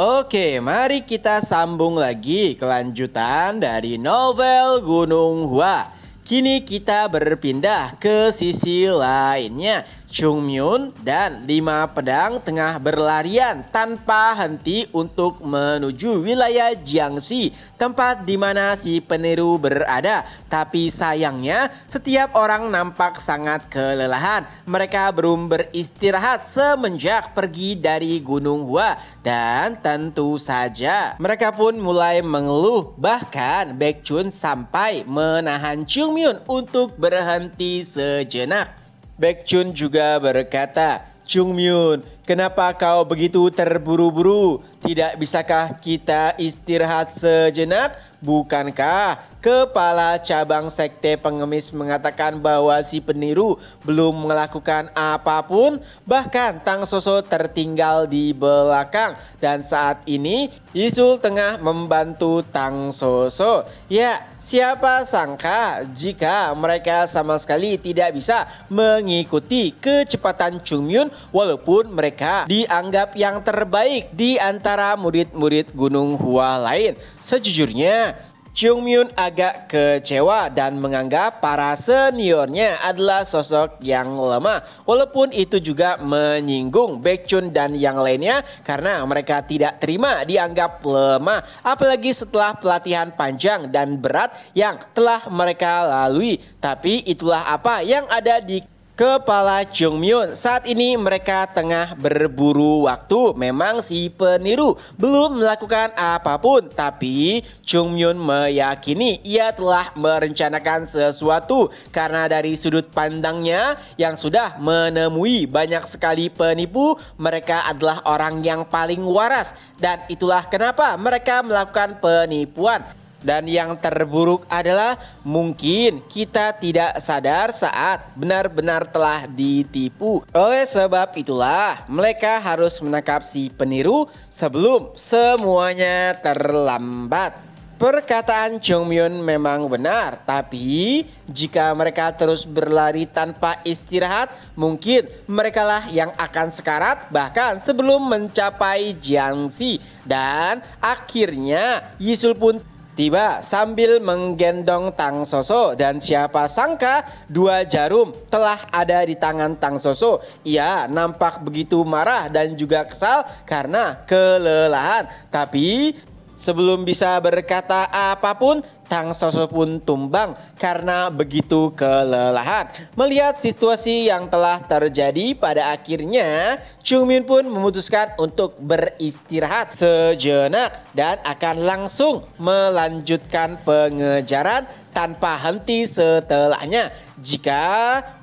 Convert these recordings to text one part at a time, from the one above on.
Oke, mari kita sambung lagi kelanjutan dari novel Gunung Hua. Kini kita berpindah ke sisi lainnya. Chung Myun dan 5 pedang tengah berlarian tanpa henti untuk menuju wilayah Jiangxi, tempat di mana si peniru berada. Tapi sayangnya setiap orang nampak sangat kelelahan. Mereka belum beristirahat semenjak pergi dari Gunung Hua. Dan tentu saja mereka pun mulai mengeluh. Bahkan Baekchun sampai menahan Chung Myun untuk berhenti sejenak. Baekchun juga berkata, "Chung Myun, kenapa kau begitu terburu-buru? Tidak bisakah kita istirahat sejenak? Bukankah kepala cabang sekte pengemis mengatakan bahwa si peniru belum melakukan apapun? Bahkan Tang Soso tertinggal di belakang dan saat ini Yisul tengah membantu Tang Soso. Ya, siapa sangka jika mereka sama sekali tidak bisa mengikuti kecepatan Chung Myun walaupun mereka dianggap yang terbaik di antara murid-murid Gunung Hua lain. Sejujurnya, Chung Myun agak kecewa dan menganggap para seniornya adalah sosok yang lemah. Walaupun itu juga menyinggung Baekchun dan yang lainnya karena mereka tidak terima dianggap lemah. Apalagi setelah pelatihan panjang dan berat yang telah mereka lalui. Tapi itulah apa yang ada di kepala Chung Myun. Saat ini mereka tengah berburu waktu. Memang si peniru belum melakukan apapun, tapi Chung Myun meyakini ia telah merencanakan sesuatu karena dari sudut pandangnya yang sudah menemui banyak sekali penipu, mereka adalah orang yang paling waras dan itulah kenapa mereka melakukan penipuan. Dan yang terburuk adalah mungkin kita tidak sadar saat benar-benar telah ditipu. Oleh sebab itulah mereka harus menangkap si peniru sebelum semuanya terlambat. Perkataan Chung Myun memang benar, tapi jika mereka terus berlari tanpa istirahat, mungkin merekalah yang akan sekarat bahkan sebelum mencapai Jiangxi. Dan akhirnya Yisul pun tiba sambil menggendong Tang Soso dan siapa sangka 2 jarum telah ada di tangan Tang Soso. Ia nampak begitu marah dan juga kesal karena kelelahan. Tapi sebelum bisa berkata apapun, Tang Soso pun tumbang karena begitu kelelahan. Melihat situasi yang telah terjadi, pada akhirnya Chung Myun pun memutuskan untuk beristirahat sejenak dan akan langsung melanjutkan pengejaran tanpa henti setelahnya. Jika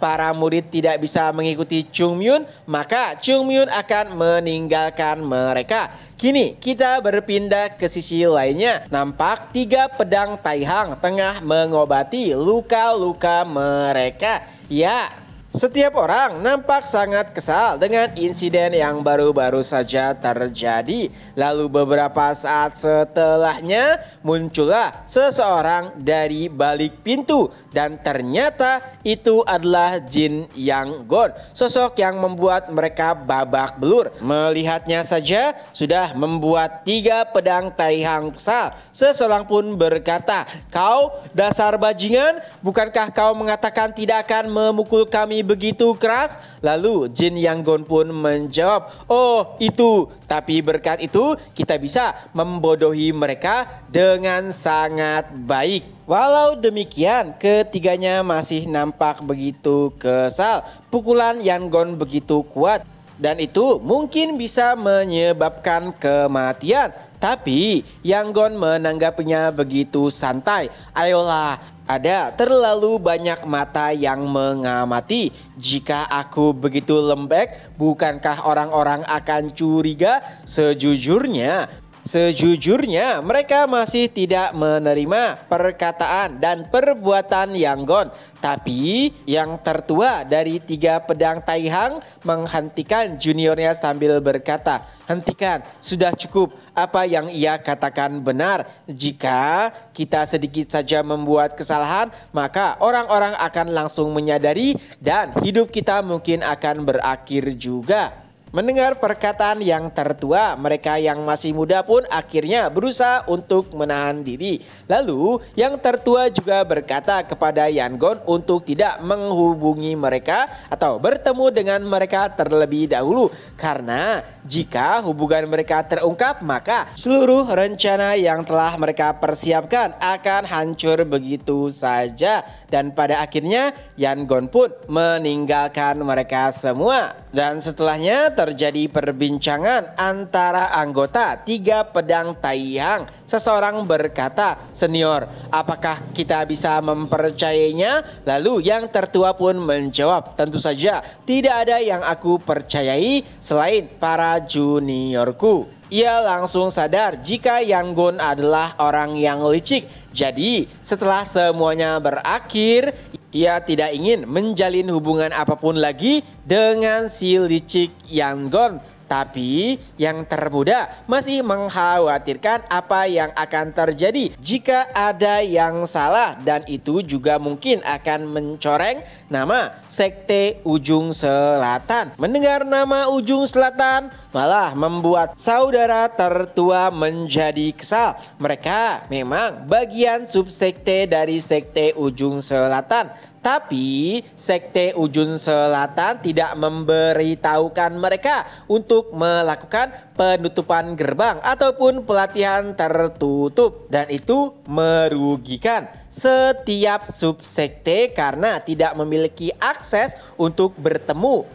para murid tidak bisa mengikuti Chung Myun, maka Chung Myun akan meninggalkan mereka. Kini kita berpindah ke sisi lainnya. Nampak 3 pedang Taihang tengah mengobati luka-luka mereka. Ya, setiap orang nampak sangat kesal dengan insiden yang baru-baru saja terjadi. Lalu beberapa saat setelahnya muncullah seseorang dari balik pintu dan ternyata itu adalah Jin Yang Gon, sosok yang membuat mereka babak belur. Melihatnya saja sudah membuat 3 pedang Taihang kesal. Seseorang pun berkata, "Kau dasar bajingan, bukankah kau mengatakan tidak akan memukul kami begitu keras?" Lalu Jin Yang Gon pun menjawab, "Oh itu, tapi berkat itu kita bisa membodohi mereka dengan sangat baik." Walau demikian, ketiganya masih nampak begitu kesal. Pukulan Yang Gon begitu kuat dan itu mungkin bisa menyebabkan kematian. Tapi Yang Gon menanggapinya begitu santai. "Ayolah, ada terlalu banyak mata yang mengamati. Jika aku begitu lembek, bukankah orang-orang akan curiga?" Sejujurnya mereka masih tidak menerima perkataan dan perbuatan Yang Gon. Tapi yang tertua dari 3 pedang Taihang menghentikan juniornya sambil berkata, "Hentikan, sudah cukup. Apa yang ia katakan benar. Jika kita sedikit saja membuat kesalahan, maka orang-orang akan langsung menyadari dan hidup kita mungkin akan berakhir juga." Mendengar perkataan yang tertua, mereka yang masih muda pun akhirnya berusaha untuk menahan diri. Lalu yang tertua juga berkata kepada Yangon untuk tidak menghubungi mereka atau bertemu dengan mereka terlebih dahulu, karena jika hubungan mereka terungkap maka seluruh rencana yang telah mereka persiapkan akan hancur begitu saja. Dan pada akhirnya Yangon pun meninggalkan mereka semua. Dan setelahnya terjadi perbincangan antara anggota 3 pedang Taihang. Seseorang berkata, "Senior, apakah kita bisa mempercayainya?" Lalu yang tertua pun menjawab, "Tentu saja, tidak ada yang aku percayai selain para juniorku." Ia langsung sadar jika Yangon adalah orang yang licik. Jadi setelah semuanya berakhir, ia tidak ingin menjalin hubungan apapun lagi dengan si licik Yangon. Tapi yang termuda masih mengkhawatirkan apa yang akan terjadi jika ada yang salah, dan itu juga mungkin akan mencoreng nama Sekte Ujung Selatan. Mendengar nama Ujung Selatan malah membuat saudara tertua menjadi kesal. Mereka memang bagian subsekte dari Sekte Ujung Selatan, tapi Sekte Ujung Selatan tidak memberitahukan mereka untuk melakukan penutupan gerbang ataupun pelatihan tertutup, dan itu merugikan setiap subsekte karena tidak memiliki akses untuk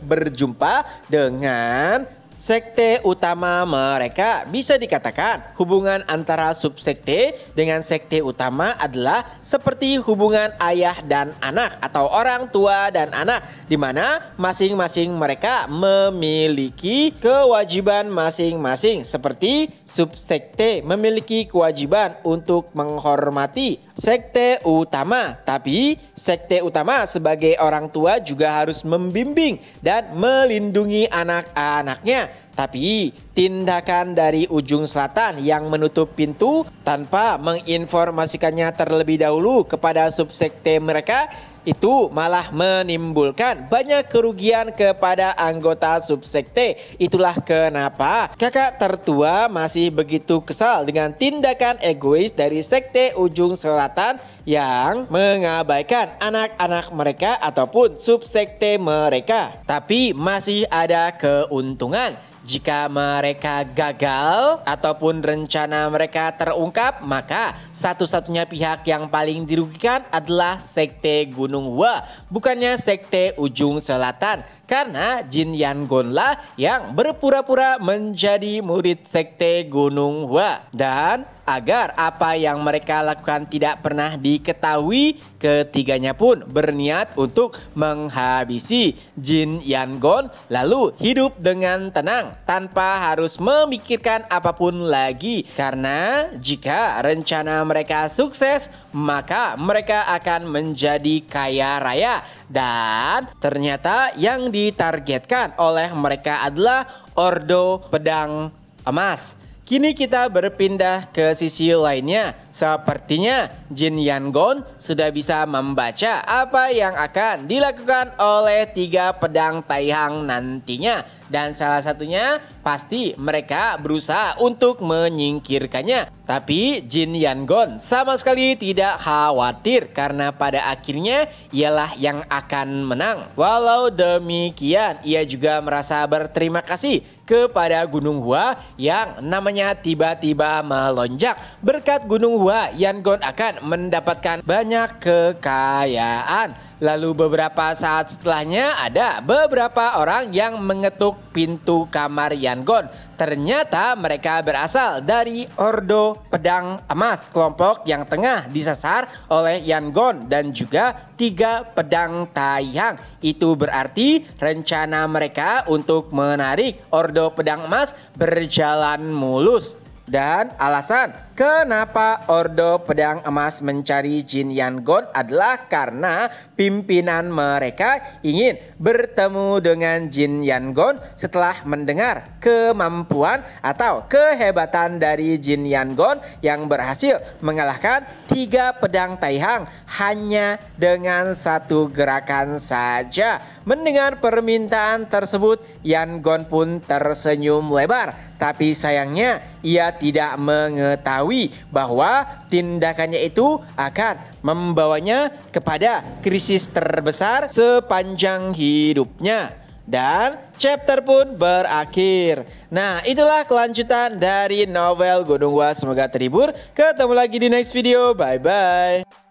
berjumpa dengan sekte utama mereka. Bisa dikatakan hubungan antara subsekte dengan sekte utama adalah seperti hubungan ayah dan anak atau orang tua dan anak, di mana masing-masing mereka memiliki kewajiban masing-masing. Seperti subsekte memiliki kewajiban untuk menghormati sekte utama, tapi sekte utama sebagai orang tua juga harus membimbing dan melindungi anak-anaknya. Tapi tindakan dari Ujung Selatan yang menutup pintu tanpa menginformasikannya terlebih dahulu kepada subsekte mereka itu malah menimbulkan banyak kerugian kepada anggota subsekte. Itulah kenapa kakak tertua masih begitu kesal dengan tindakan egois dari sekte Ujung Selatan yang mengabaikan anak-anak mereka ataupun subsekte mereka. Tapi masih ada keuntungan. Jika mereka gagal ataupun rencana mereka terungkap, maka satu-satunya pihak yang paling dirugikan adalah sekte Gunung Hua, bukannya sekte Ujung Selatan. Karena Jin Yangon lah yang berpura-pura menjadi murid sekte Gunung Hua. Dan agar apa yang mereka lakukan tidak pernah diketahui, ketiganya pun berniat untuk menghabisi Jin Yangon lalu hidup dengan tenang tanpa harus memikirkan apapun lagi. Karena jika rencana mereka sukses, maka mereka akan menjadi kaya raya. Dan ternyata yang ditargetkan oleh mereka adalah Ordo Pedang Emas. Kini kita berpindah ke sisi lainnya. Sepertinya Jin Yangon sudah bisa membaca apa yang akan dilakukan oleh 3 pedang Taihang nantinya. Dan salah satunya pasti mereka berusaha untuk menyingkirkannya. Tapi Jin Yangon sama sekali tidak khawatir karena pada akhirnya ialah yang akan menang. Walau demikian, ia juga merasa berterima kasih kepada Gunung Hua yang namanya tiba-tiba melonjak. Berkat Gunung Hua, Yangon akan mendapatkan banyak kekayaan. Lalu beberapa saat setelahnya ada beberapa orang yang mengetuk pintu kamar Yangon. Ternyata mereka berasal dari Ordo Pedang Emas, kelompok yang tengah disasar oleh Yangon dan juga 3 pedang Taihang. Itu berarti rencana mereka untuk menarik Ordo Pedang Emas berjalan mulus. Dan alasan kenapa Ordo Pedang Emas mencari Jin Yangon adalah karena pimpinan mereka ingin bertemu dengan Jin Yangon setelah mendengar kemampuan atau kehebatan dari Jin Yangon yang berhasil mengalahkan 3 pedang Taihang hanya dengan 1 gerakan saja. Mendengar permintaan tersebut, Yangon pun tersenyum lebar. Tapi sayangnya ia tidak mengetahui bahwa tindakannya itu akan membawanya kepada krisis terbesar sepanjang hidupnya. Dan chapter pun berakhir. Nah, itulah kelanjutan dari novel Gunung Hua. Semoga terhibur. Ketemu lagi di next video. Bye-bye.